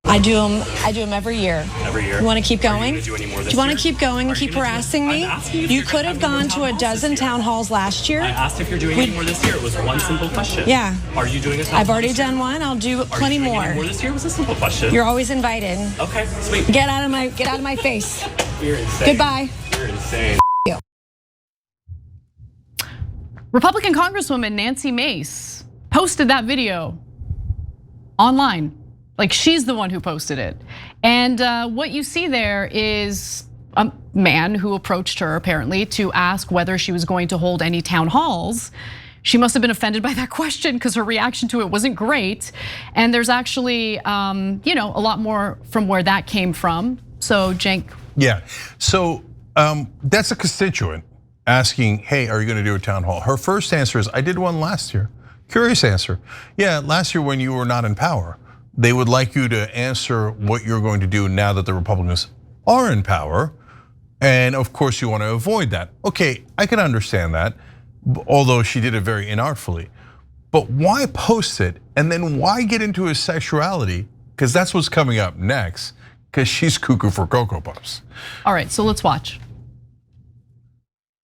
I do them every year. Every year. You want to keep going? Do you want to keep going and keep harassing me? You could have gone to a dozen town halls last year. I asked if you're doing any more this year. It was one simple question. Yeah. Are you doing a town I've already done one. I'll do plenty more. Any more this year? It was a simple question. You're always invited. Okay, sweet. Get out of my face. You're insane. Goodbye. You're insane. Republican Congresswoman Nancy Mace posted that video online. Like, she's the one who posted it. And what you see there is a man who approached her apparently to ask whether she was going to hold any town halls. She must have been offended by that question because her reaction to it wasn't great. And there's actually, a lot more from where that came from. So, Cenk. Yeah, so that's a constituent asking, hey, are you gonna do a town hall? Her first answer is, I did one last year. Curious answer. Yeah, last year when you were not in power. They would like you to answer what you're going to do now that the Republicans are in power. And of course you want to avoid that. Okay, I can understand that, although she did it very inartfully. But why post it and then why get into his sexuality? Because that's what's coming up next, because she's cuckoo for Cocoa Puffs. All right, so let's watch.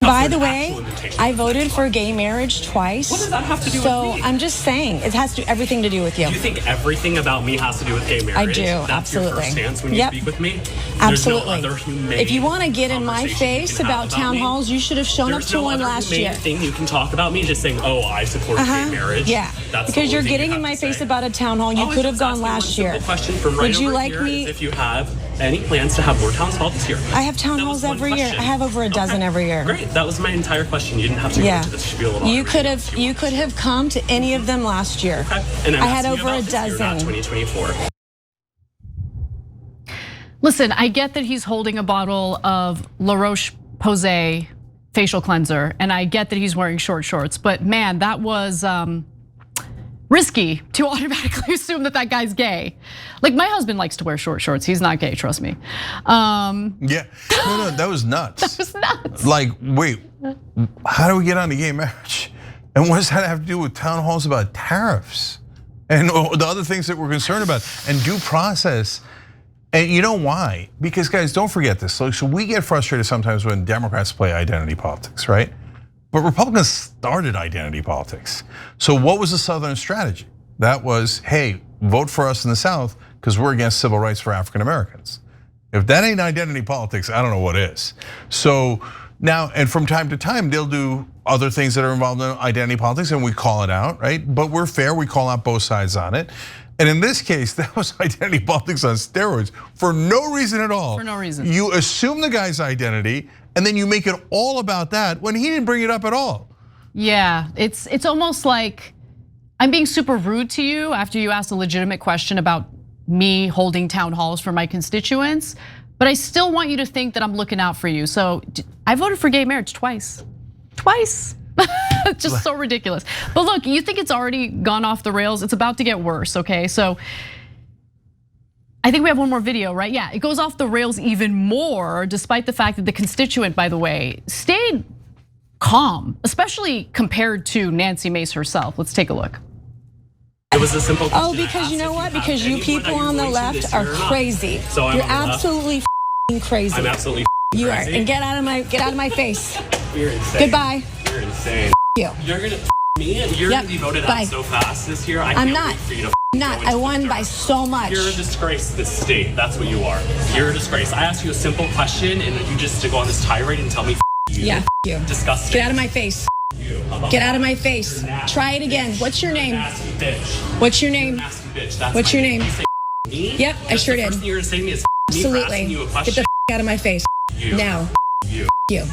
By the way, I voted for gay marriage twice. What does that have to do with me? So I'm just saying, it has everything to do with you. Do you think everything about me has to do with gay marriage? I do, That's absolutely. Your first stance when you speak with me? Absolutely. There's no other humane if you want to get in my face about town halls, you should have shown up to one last year. There's no other thing you can talk about me just saying, oh, I support gay marriage. Yeah, because you're getting in my face about a town hall. You could have gone last year. Would you like me? If you have any plans to have more town halls this year? I have town halls every year. I have over a dozen every year. Great, that was my entire question. You didn't have to go into this spiel. You could have come to any of them last year. Okay. And I had over a dozen. 2024. Listen, I get that he's holding a bottle of La Roche-Posay facial cleanser, and I get that he's wearing short shorts, but man, that was risky to automatically assume that that guy's gay. Like, my husband likes to wear short shorts. He's not gay, trust me. Yeah, no, that was nuts. That was nuts. Like, wait, how do we get on to gay marriage? And what does that have to do with town halls about tariffs? And the other things that we're concerned about, and due process. And you know why? Because guys, don't forget this. So we get frustrated sometimes when Democrats play identity politics, right? But Republicans started identity politics. So what was the Southern strategy? That was, hey, vote for us in the South because we're against civil rights for African Americans. If that ain't identity politics, I don't know what is. So now, and from time to time, they'll do other things that are involved in identity politics and we call it out, right? But we're fair, we call out both sides on it. And in this case, that was identity politics on steroids for no reason at all. For no reason. You assume the guy's identity and then you make it all about that when he didn't bring it up at all. Yeah, it's almost like I'm being super rude to you after you asked a legitimate question about me holding town halls for my constituents, but I still want you to think that I'm looking out for you. So I voted for gay marriage twice. Just so ridiculous. But look, you think it's already gone off the rails? It's about to get worse, okay? So I think we have one more video, right? Yeah, it goes off the rails even more, despite the fact that the constituent, by the way, stayed calm, especially compared to Nancy Mace herself. Let's take a look. It was a simple question. Oh, because you know what? Because you people on the left are crazy. So you're absolutely crazy. I'm absolutely you crazy. are, and get out of my face. You're insane. Goodbye. You're insane. You. You're gonna me. You're gonna be voted out so fast this year. I'm not. I won by so much. You're a disgrace to this state. That's what you are. You're a disgrace. I asked you a simple question, and you just to go on this tirade and tell me you. Yeah, you. Disgusting. Get out of my face. You. Get out of my face. Try it again. What's your name? Nasty bitch. What's your name? Nasty bitch. That's What's your name? Me? Yep, I sure did. The first thing you're gonna say to me is absolutely. Me for asking you a question. Get the out of my face. You. Now. You. You.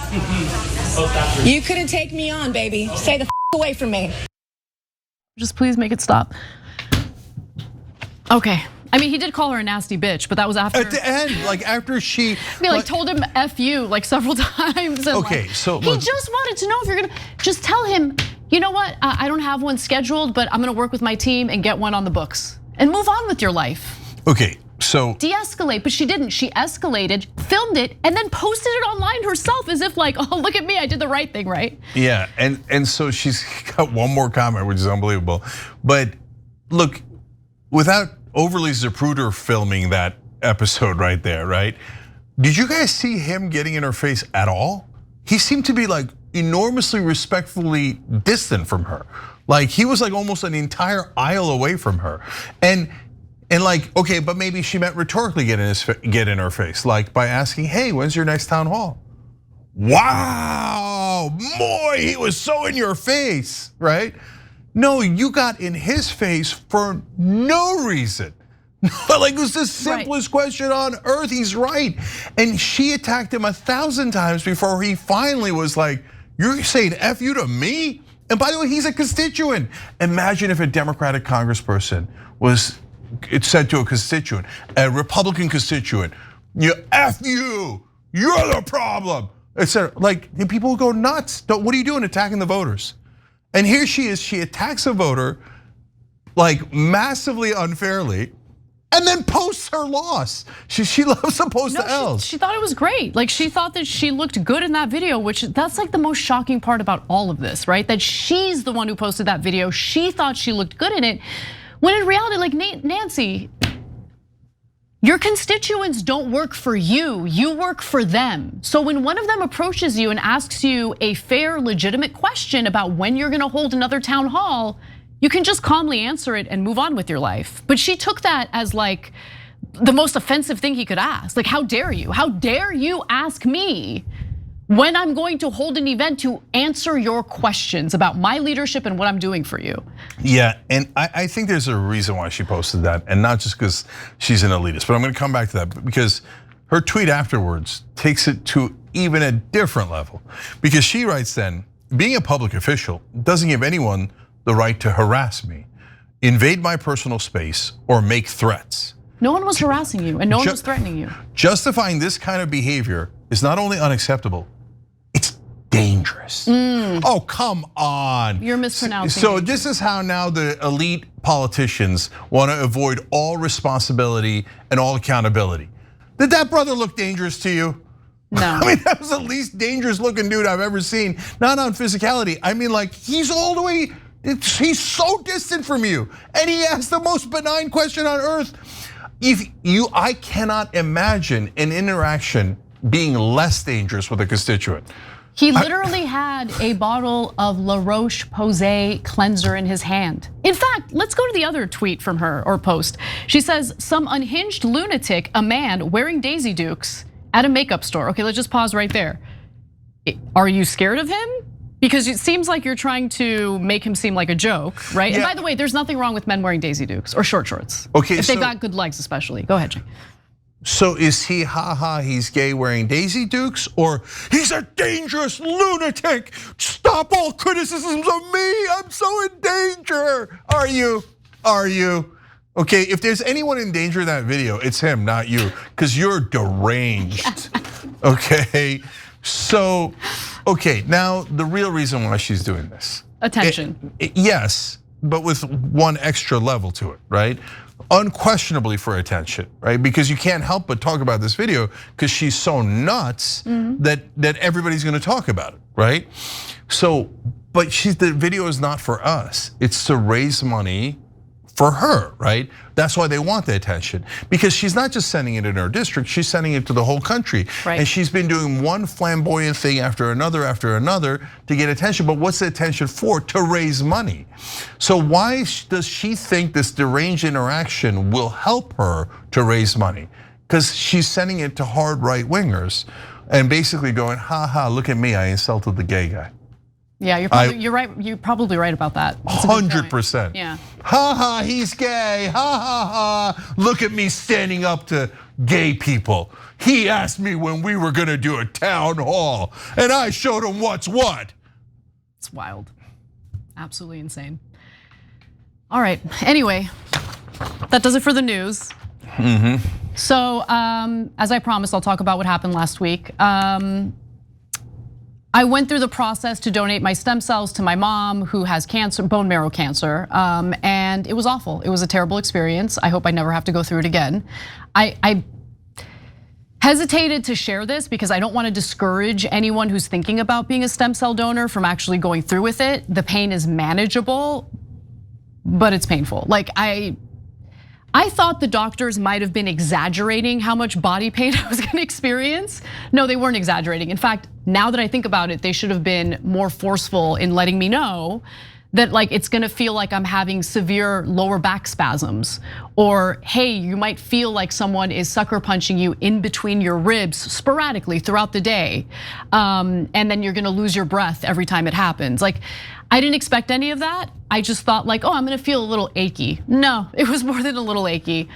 You couldn't take me on, baby. Stay the away from me. Just please make it stop. Okay. I mean, he did call her a nasty bitch, but that was after. At the end, like after she. I mean, like told him F you like several times. And okay, so he just wanted to know if you're gonna just tell him, you know what? I don't have one scheduled, but I'm gonna work with my team and get one on the books and move on with your life. Okay, so. De-escalate, but she didn't. She escalated, filmed it, and then posted it online herself as if like, oh, look at me, I did the right thing, right? Yeah, and so she's got one more comment, which is unbelievable. But look, without overly Zapruder filming that episode right there, right? Did you guys see him getting in her face at all? He seemed to be like enormously respectfully distant from her. Like he was like almost an entire aisle away from her. And like, okay, but maybe she meant rhetorically get in her face, like by asking, hey, when's your next town hall? Wow, boy, he was so in your face, right? No, you got in his face for no reason. Like it was the simplest question on earth, he's right. And she attacked him 1,000 times before he finally was like, you're saying F you to me? And by the way, he's a constituent. Imagine if a Democratic congressperson was said to a constituent, a Republican constituent, you F you, you're the problem. Etc. Like people would go nuts. What are you doing attacking the voters? And here she is, she attacks a voter like massively unfairly, and then posts her loss. She loves to post the L's. She thought it was great. Like she thought that she looked good in that video, which that's like the most shocking part about all of this, right? That she's the one who posted that video. She thought she looked good in it. When in reality, like Nancy, your constituents don't work for you, you work for them. So when one of them approaches you and asks you a fair, legitimate question about when you're gonna hold another town hall, you can just calmly answer it and move on with your life. But she took that as like the most offensive thing he could ask. Like, how dare you? How dare you ask me when I'm going to hold an event to answer your questions about my leadership and what I'm doing for you? Yeah, and I think there's a reason why she posted that, and not just because she's an elitist, but I'm gonna come back to that because her tweet afterwards takes it to even a different level. Because she writes then, being a public official doesn't give anyone the right to harass me, invade my personal space, or make threats. No one was harassing you and no one was threatening you. Justifying this kind of behavior is not only unacceptable, it's dangerous. Oh, come on. You're mispronouncing. So this is how now the elite politicians want to avoid all responsibility and all accountability. Did that brother look dangerous to you? No. I mean, that was the least dangerous looking dude I've ever seen. Not on physicality. I mean, like he's all the way, he's so distant from you. And he asked the most benign question on earth. I cannot imagine an interaction being less dangerous with a constituent. He literally had a bottle of La Roche-Posay cleanser in his hand. In fact, let's go to the other tweet from her or post. She says, some unhinged lunatic, a man wearing Daisy Dukes at a makeup store. Okay, let's just pause right there. Are you scared of him? Because it seems like you're trying to make him seem like a joke, right? Yeah. And by the way, there's nothing wrong with men wearing Daisy Dukes or short shorts. Okay, if they got good legs especially. Go ahead, Jay. So is he, he's gay wearing Daisy Dukes, or he's a dangerous lunatic? Stop all criticisms of me, I'm so in danger. Are you? Okay, if there's anyone in danger in that video, it's him, not you, because you're deranged, okay? So, okay, now the real reason why she's doing this. Attention. Yes, but with one extra level to it, right? Unquestionably for attention, right? Because you can't help but talk about this video because she's so nuts that everybody's gonna talk about it, right? So, but the video is not for us. It's to raise money for her, right? That's why they want the attention. Because she's not just sending it in her district, she's sending it to the whole country. Right. And she's been doing one flamboyant thing after another to get attention. But what's the attention for? To raise money. So why does she think this deranged interaction will help her to raise money? Because she's sending it to hard right wingers and basically going, look at me, I insulted the gay guy. Yeah, you're right. You're probably right about that. 100%. Yeah. He's gay. Look at me standing up to gay people. He asked me when we were gonna do a town hall, and I showed him what's what. It's wild. Absolutely insane. All right. Anyway, that does it for the news. So, as I promised, I'll talk about what happened last week. I went through the process to donate my stem cells to my mom who has cancer, bone marrow cancer, and it was awful. It was a terrible experience. I hope I never have to go through it again. I hesitated to share this because I don't want to discourage anyone who's thinking about being a stem cell donor from actually going through with it. The pain is manageable, but it's painful. Like I thought the doctors might have been exaggerating how much body pain I was gonna experience. No, they weren't exaggerating. In fact, now that I think about it, they should have been more forceful in letting me know that like it's gonna feel like I'm having severe lower back spasms, or hey, you might feel like someone is sucker punching you in between your ribs sporadically throughout the day, and then you're gonna lose your breath every time it happens. Like, I didn't expect any of that. I just thought like, oh, I'm gonna feel a little achy. No, it was more than a little achy.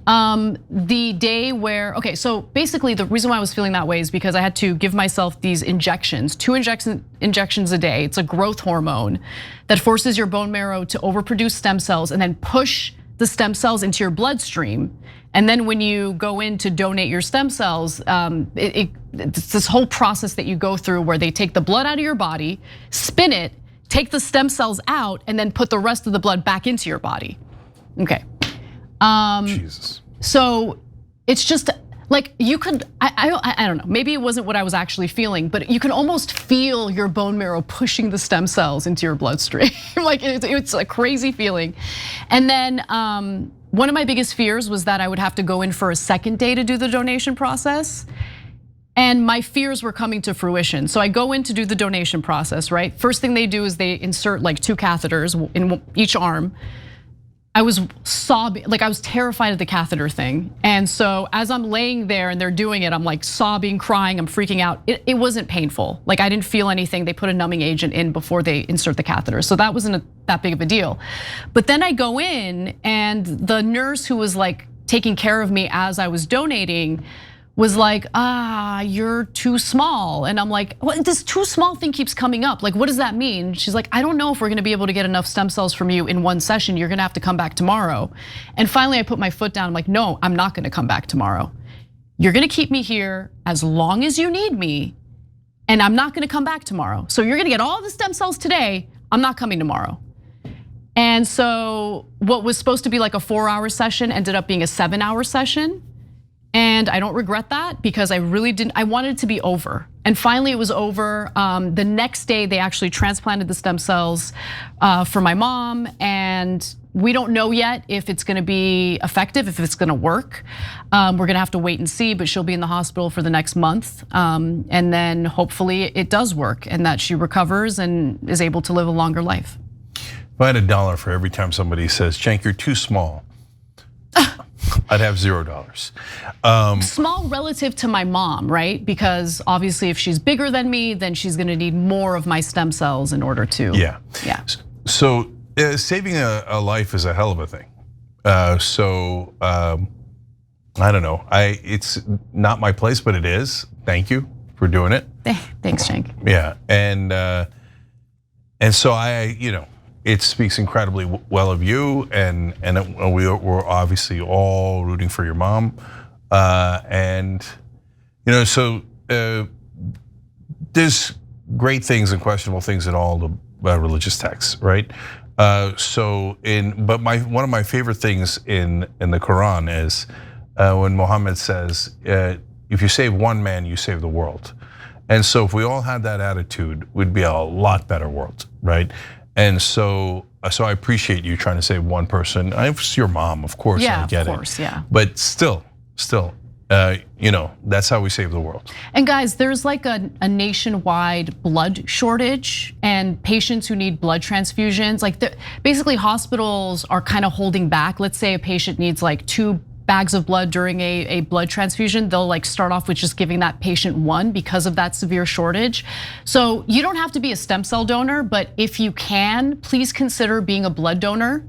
The day where, okay, so basically the reason why I was feeling that way is because I had to give myself these injections, 2 injections a day. It's a growth hormone that forces your bone marrow to overproduce stem cells and then push the stem cells into your bloodstream. And then when you go in to donate your stem cells, it's this whole process that you go through where they take the blood out of your body, spin it, take the stem cells out, and then put the rest of the blood back into your body. Okay. Jesus. So it's just like you could, I don't know, maybe it wasn't what I was actually feeling, but you can almost feel your bone marrow pushing the stem cells into your bloodstream. Like it's a crazy feeling. And then one of my biggest fears was that I would have to go in for a second day to do the donation process. And my fears were coming to fruition. So I go in to do the donation process, right? First thing they do is they insert like 2 catheters in each arm. I was sobbing, like I was terrified of the catheter thing. And so as I'm laying there and they're doing it, I'm like sobbing, crying, I'm freaking out. It wasn't painful. Like I didn't feel anything. They put a numbing agent in before they insert the catheter. So that wasn't that big of a deal. But then I go in and the nurse who was like taking care of me as I was donating was like, you're too small. And I'm like, what? This too small thing keeps coming up. Like, what does that mean? She's like, I don't know if we're gonna be able to get enough stem cells from you in one session. You're gonna have to come back tomorrow. And finally I put my foot down. I'm like, no, I'm not gonna come back tomorrow. You're gonna keep me here as long as you need me, and I'm not gonna come back tomorrow. So you're gonna get all the stem cells today, I'm not coming tomorrow. And so what was supposed to be like a 4-hour session ended up being a 7-hour session. And I don't regret that because I really didn't, I wanted it to be over. And finally it was over. The next day they actually transplanted the stem cells for my mom, and we don't know yet if it's gonna be effective, if it's gonna work. We're gonna have to wait and see, but she'll be in the hospital for the next month. And then hopefully it does work and that she recovers and is able to live a longer life. If I had $1 for every time somebody says, Cenk, you're too small, I'd have $0. Small relative to my mom, right? Because obviously if she's bigger than me, then she's gonna need more of my stem cells in order to. Yeah. Yeah. So saving a life is a hell of a thing. I don't know, it's not my place, but it is. Thank you for doing it. Thanks, Cenk. Yeah, and so it speaks incredibly well of you, and we're obviously all rooting for your mom, so there's great things and questionable things in all the religious texts, right? But one of my favorite things in the Quran is when Muhammad says, if you save one man, you save the world. And so if we all had that attitude, we'd be a lot better world, right? And so I appreciate you trying to save one person. It's your mom, of course, yeah, I get it. Of course, yeah. But still, that's how we save the world. And guys, there's like a nationwide blood shortage and patients who need blood transfusions. Like basically hospitals are kind of holding back. Let's say a patient needs like 2 bags of blood during a blood transfusion, they'll like start off with just giving that patient 1 because of that severe shortage. So you don't have to be a stem cell donor, but if you can, please consider being a blood donor.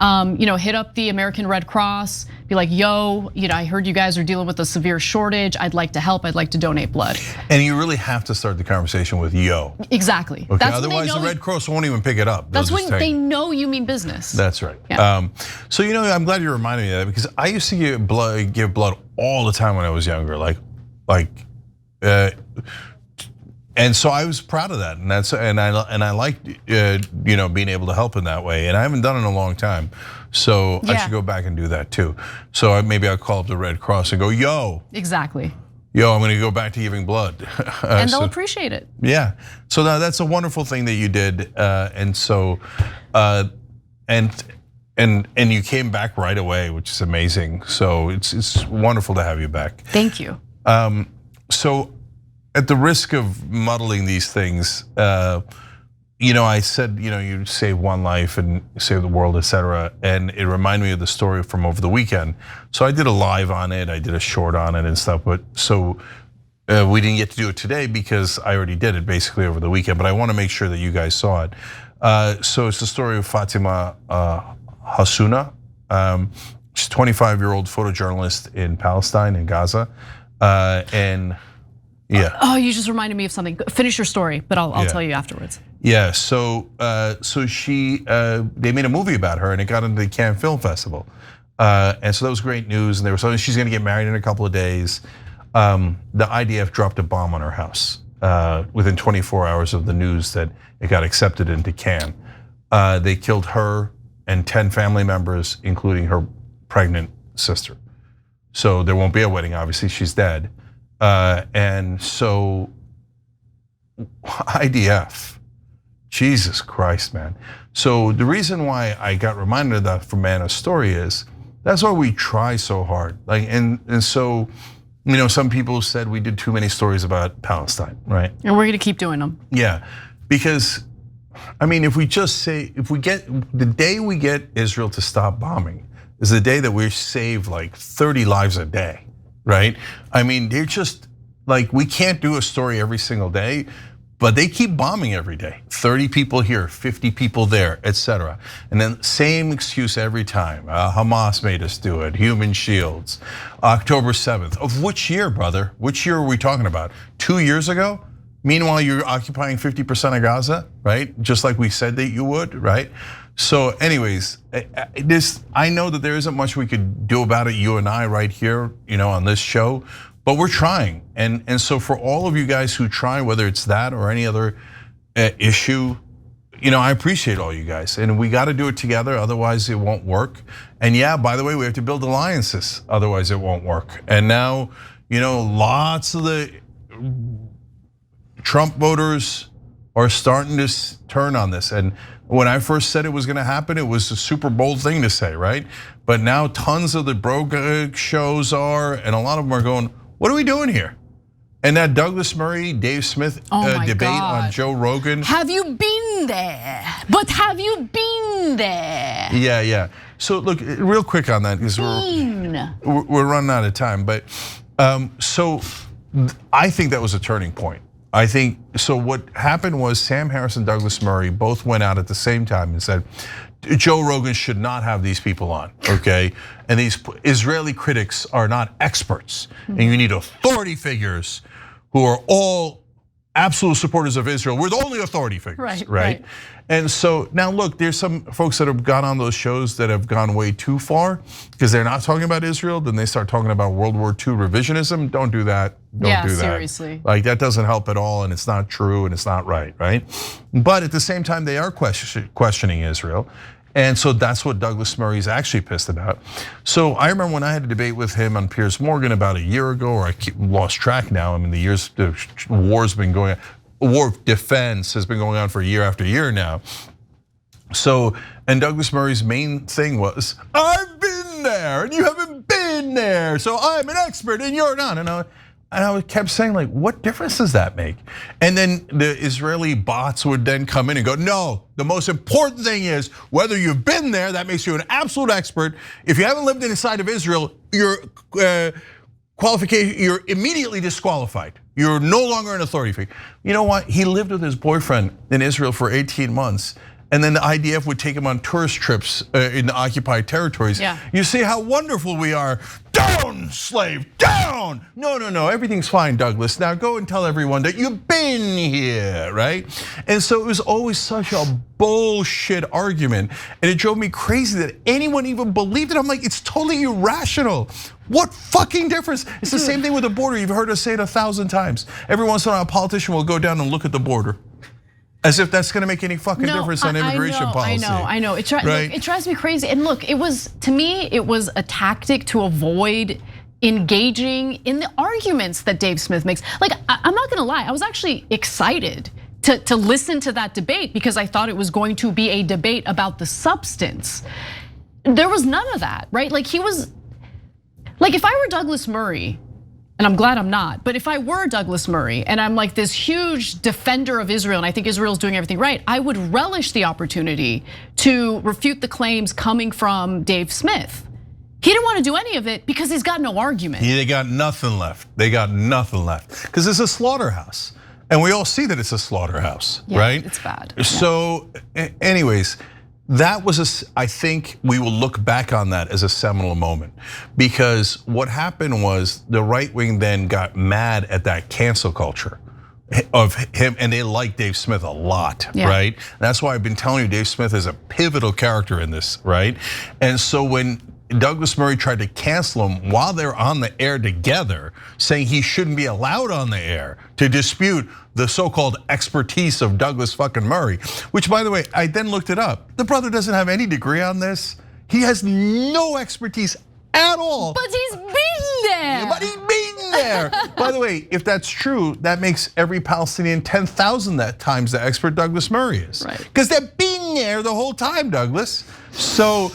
Hit up the American Red Cross, be like, yo, I heard you guys are dealing with a severe shortage. I'd like to help, I'd like to donate blood. And you really have to start the conversation with yo. Exactly. Okay, otherwise the Red Cross won't even pick it up. That's when they know you mean business. That's right. Yeah. So I'm glad you reminded me of that because I used to give blood all the time when I was younger, and so I was proud of that, and I liked being able to help in that way, and I haven't done it in a long time, so I should go back and do that too. So maybe I'll call up the Red Cross and go, yo. Exactly. Yo, I'm gonna go back to giving blood. And they'll appreciate it. Yeah, so that's a wonderful thing that you did, and and you came back right away, which is amazing. So it's wonderful to have you back. Thank you. So at the risk of muddling these things, I said, you save one life and save the world, etc. And it reminded me of the story from over the weekend. So I did a live on it, I did a short on it and stuff. But so we didn't get to do it today because I already did it basically over the weekend. But I want to make sure that you guys saw it. So it's the story of Fatima Hassouna. She's a 25-year-old photojournalist in Palestine, in Gaza, and yeah. Oh, you just reminded me of something. Finish your story, but I'll tell you afterwards. Yeah, so they made a movie about her and it got into the Cannes Film Festival, and so that was great news. And they were saying she's going to get married in a couple of days. The IDF dropped a bomb on her house within 24 hours of the news that it got accepted into Cannes. They killed her and 10 family members, including her pregnant sister. So there won't be a wedding. Obviously, she's dead. And so IDF, Jesus Christ, man. So the reason why I got reminded of that from Anna's story is that's why we try so hard. Like, and so, some people said we did too many stories about Palestine, right? And we're gonna keep doing them. Yeah, because if we just say, the day we get Israel to stop bombing is the day that we save like 30 lives a day. Right? They're just like, we can't do a story every single day, but they keep bombing every day. 30 people here, 50 people there, etc. And then same excuse every time. Hamas made us do it, human shields. October 7th, of which year, brother? Which year are we talking about? 2 years ago? Meanwhile, you're occupying 50% of Gaza, right? Just like we said that you would, right? So anyways, I know that there isn't much we could do about it, you and I right here, on this show, but we're trying. And so for all of you guys who try, whether it's that or any other issue, I appreciate all you guys. And we got to do it together, otherwise it won't work. And yeah, by the way, we have to build alliances, otherwise it won't work. And now, lots of the Trump voters are starting to turn on this. And when I first said it was gonna happen, it was a super bold thing to say, right? But now tons of the broke shows are, and a lot of them are going, what are we doing here? And that Douglas Murray, Dave Smith debate on Joe Rogan. Have you been there? But have you been there? Yeah. So look, real quick on that, because we're running out of time. But so I think that was a turning point. I think, so what happened was Sam Harris and Douglas Murray both went out at the same time and said, Joe Rogan should not have these people on, okay? And these Israeli critics are not experts. And you need authority figures who are all absolute supporters of Israel. We're the only authority figures, right? And so now look, there's some folks that have gone on those shows that have gone way too far because they're not talking about Israel, then they start talking about World War II revisionism. Don't do that, don't do that. Seriously. Like that doesn't help at all and it's not true and it's not right? But at the same time, they are questioning Israel. And so that's what Douglas Murray is actually pissed about. So I remember when I had a debate with him on Piers Morgan about a year ago, or I lost track now. The war's been going on. War of defense has been going on for year after year now. So, and Douglas Murray's main thing was, I've been there and you haven't been there. So I'm an expert and you're not. And I kept saying, like, what difference does that make? And then the Israeli bots would then come in and go, no, the most important thing is whether you've been there, that makes you an absolute expert. If you haven't lived inside of Israel, your qualification, you're immediately disqualified. You're no longer an authority figure. You know what? He lived with his boyfriend in Israel for 18 months. And then the IDF would take him on tourist trips in the occupied territories. Yeah. You see how wonderful we are. Down, slave, down. No, everything's fine, Douglas. Now go and tell everyone that you've been here, right? And so it was always such a bullshit argument. And it drove me crazy that anyone even believed it. I'm like, it's totally irrational. What fucking difference? It's the same thing with the border. You've heard us say it 1,000 times. Every once in a while, a politician will go down and look at the border. As if that's gonna make any fucking difference on immigration policy. I know. It drives me crazy. And look, to me, it was a tactic to avoid engaging in the arguments that Dave Smith makes. Like, I'm not gonna lie, I was actually excited to listen to that debate because I thought it was going to be a debate about the substance. there was none of that, right? Like he was, like if I were Douglas Murray, and I'm glad I'm not, but if I were Douglas Murray and I'm like this huge defender of Israel and I think Israel's doing everything right, I would relish the opportunity to refute the claims coming from Dave Smith. He didn't want to do any of it because he's got no argument. They got nothing left. They got nothing left because it's a slaughterhouse. And we all see that it's a slaughterhouse, right? It's bad. So anyways, that was I think we will look back on that as a seminal moment because what happened was the right wing then got mad at that cancel culture of him, and they like Dave Smith a lot, right? That's why I've been telling you Dave Smith is a pivotal character in this, right? And so when Douglas Murray tried to cancel him while they're on the air together, saying he shouldn't be allowed on the air to dispute the so-called expertise of Douglas fucking Murray, which by the way, I then looked it up. The brother doesn't have any degree on this. He has no expertise at all. But he's been there. But he's been there. By the way, if that's true, that makes every Palestinian 10,000 that times the expert Douglas Murray is. Right. Because they've been there the whole time, Douglas. So,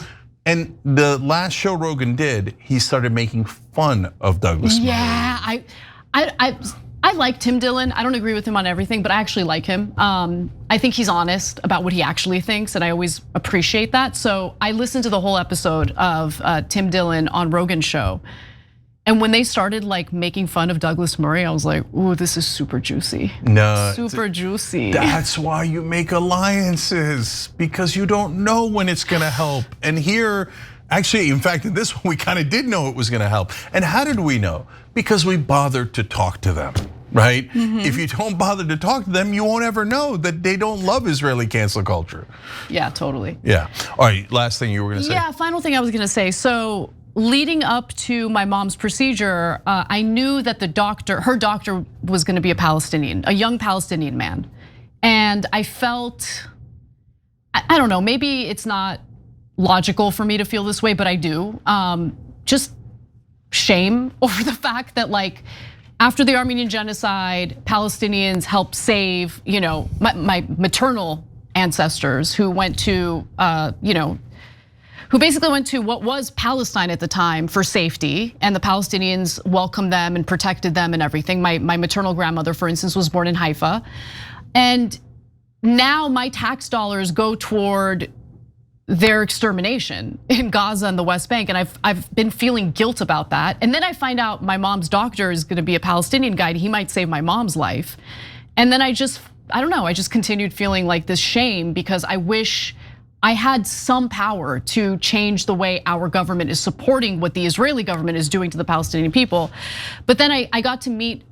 and the last show Rogan did, he started making fun of Douglas Murray. Yeah, I like Tim Dillon. I don't agree with him on everything, but I actually like him. I think he's honest about what he actually thinks, and I always appreciate that. So I listened to the whole episode of Tim Dillon on Rogan's show. And when they started like making fun of Douglas Murray, I was like, ooh, this is super juicy. No, super juicy. That's why you make alliances, because you don't know when it's gonna help. And here, actually, in fact, in this one, we kind of did know it was gonna help. And how did we know? Because we bothered to talk to them, right? If you don't bother to talk to them, you won't ever know that they don't love Israeli cancel culture. Yeah, totally. Yeah, all right, last thing you were gonna say. Yeah, final thing I was gonna say. So leading up to my mom's procedure, I knew that her doctor was gonna be a Palestinian, a young Palestinian man. And I felt, I don't know, maybe it's not logical for me to feel this way, but I do. Just shame over the fact that like, after the Armenian genocide, Palestinians helped save, my maternal ancestors who went to, who basically went to what was Palestine at the time for safety, and the Palestinians welcomed them and protected them and everything. My maternal grandmother, for instance, was born in Haifa. And now my tax dollars go toward their extermination in Gaza and the West Bank, and I've been feeling guilt about that. And then I find out my mom's doctor is gonna be a Palestinian guy, and he might save my mom's life. And then I don't know, I just continued feeling like this shame because I wish I had some power to change the way our government is supporting what the Israeli government is doing to the Palestinian people. But then I got to meet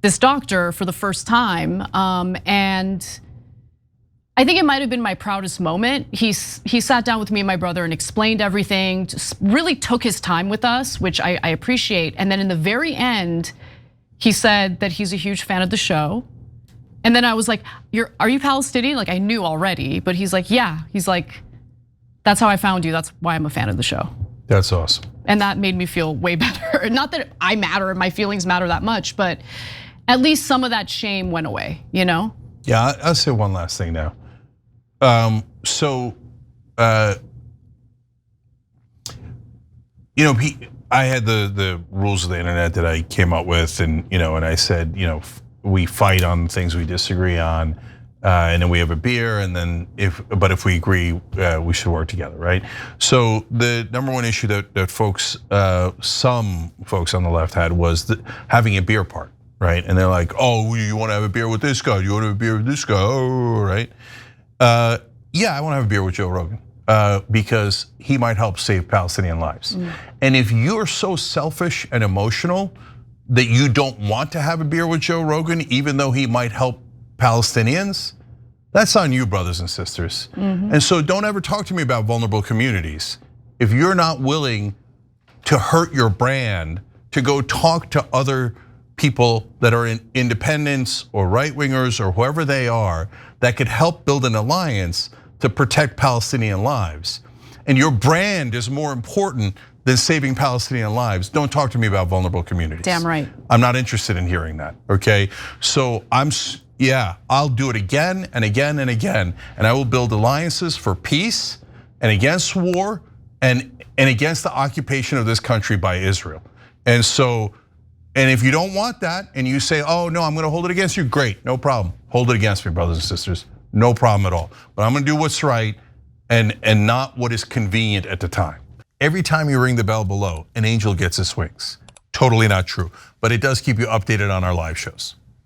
this doctor for the first time, and I think it might have been my proudest moment. He sat down with me and my brother and explained everything, just really took his time with us, which I appreciate. And then in the very end, he said that he's a huge fan of the show. And then I was like, are you Palestinian? Like I knew already, but he's like, yeah. He's like, that's how I found you. That's why I'm a fan of the show. That's awesome. And that made me feel way better. Not that I matter and my feelings matter that much, but at least some of that shame went away, Yeah, I'll say one last thing now. I had the rules of the internet that I came up with, and and I said, we fight on things we disagree on, and then we have a beer, and then if we agree, we should work together, right? So the number one issue that folks, some folks on the left had was having a beer part, right? And they're like, oh, you want to have a beer with this guy? You want to have a beer with this guy? Oh, right? Yeah, I want to have a beer with Joe Rogan because he might help save Palestinian lives. And if you're so selfish and emotional that you don't want to have a beer with Joe Rogan, even though he might help Palestinians, that's on you, brothers and sisters. And so don't ever talk to me about vulnerable communities. If you're not willing to hurt your brand, to go talk to other people that are independents or right wingers or whoever they are that could help build an alliance to protect Palestinian lives, and your brand is more important than saving Palestinian lives, don't talk to me about vulnerable communities. Damn right. I'm not interested in hearing that, okay? So I'll do it again and again and again, and I will build alliances for peace and against war and against the occupation of this country by Israel. And so, and if you don't want that and you say, oh no, I'm gonna hold it against you, great, no problem. Hold it against me, brothers and sisters, no problem at all. But I'm gonna do what's right and not what is convenient at the time. Every time you ring the bell below, an angel gets his wings. Totally not true, but it does keep you updated on our live shows.